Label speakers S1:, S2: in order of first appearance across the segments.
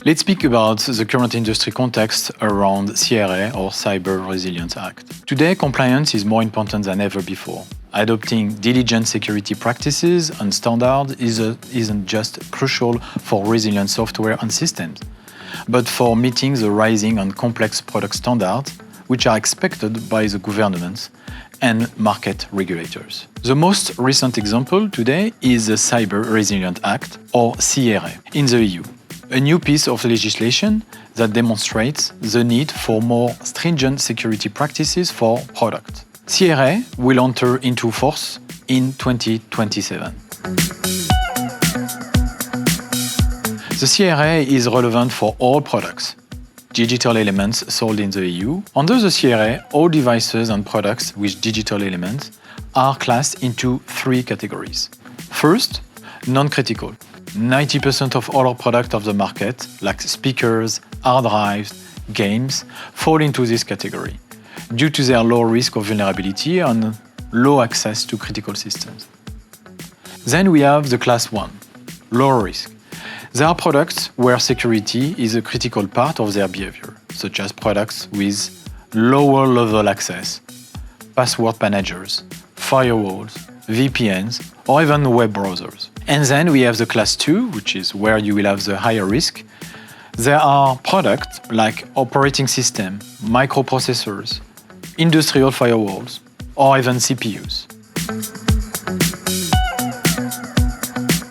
S1: Let's speak about the current industry context around CRA or Cyber Resilience Act. Today, compliance is more important than ever before. Adopting diligent security practices and standards isn't just crucial for resilient software and systems, but for meeting the rising and complex product standards which are expected by the governments and market regulators. The most recent example today is the Cyber Resilience Act, or CRA, in the EU, a new piece of legislation that demonstrates the need for more stringent security practices for products. CRA will enter into force in 2027. The CRA is relevant for all products, digital elements sold in the EU. Under the CRA, all devices and products with digital elements are classed into three categories. First, non-critical. 90% of all our products of the market, like speakers, hard drives, games, fall into this category due to their low risk of vulnerability and low access to critical systems. Then we have the class 1, low risk. There are products where security is a critical part of their behavior, such as products with lower level access, password managers, firewalls, VPNs, or even web browsers. And then we have the class 2, which is where you will have the higher risk. There are products like operating system, microprocessors, industrial firewalls, or even CPUs.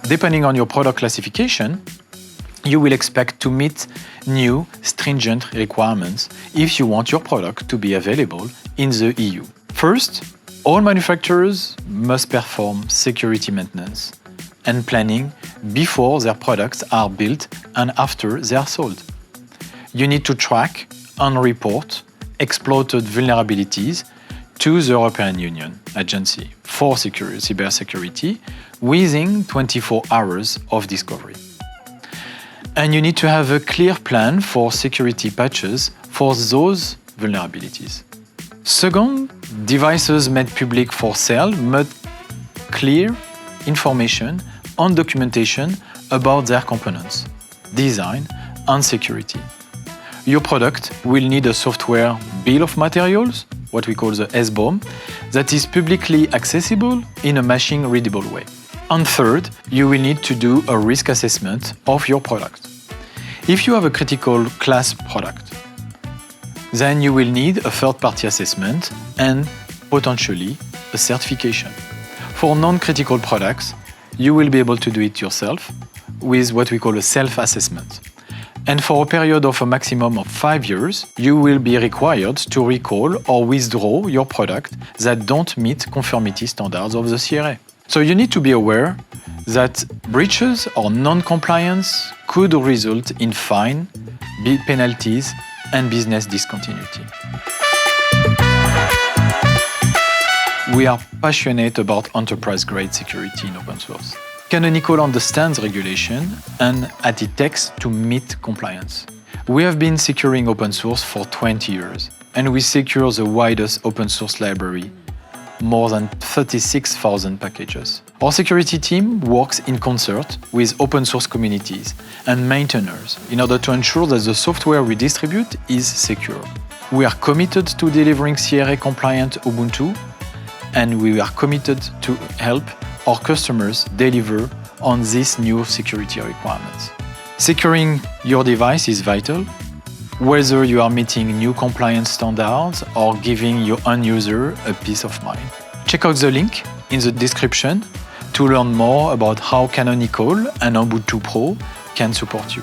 S1: Depending on your product classification, you will expect to meet new stringent requirements if you want your product to be available in the EU. First, all manufacturers must perform security maintenance and planning before their products are built and after they are sold. You need to track and report exploited vulnerabilities to the European Union Agency for Cybersecurity within 24 hours of discovery. And you need to have a clear plan for security patches for those vulnerabilities. Second, devices made public for sale must clear information and documentation about their components, design, and security. Your product will need a software bill of materials, what we call the SBOM, that is publicly accessible in a machine-readable way. And third, you will need to do a risk assessment of your product. If you have a critical class product, then you will need a third-party assessment and potentially a certification. For non-critical products, you will be able to do it yourself with what we call a self-assessment. And for a period of a maximum of 5 years, you will be required to recall or withdraw your product that don't meet conformity standards of the CRA. So you need to be aware that breaches or non-compliance could result in fine, penalties, and business discontinuity. We are passionate about enterprise-grade security in open source. Canonical understands regulation and what it takes to meet compliance. We have been securing open source for 20 years, and we secure the widest open source library, more than 36,000 packages. Our security team works in concert with open source communities and maintainers in order to ensure that the software we distribute is secure. We are committed to delivering CRA-compliant Ubuntu, and we are committed to help our customers deliver on these new security requirements. Securing your device is vital, whether you are meeting new compliance standards or giving your end user a peace of mind. Check out the link in the description to learn more about how Canonical and Ubuntu Pro can support you.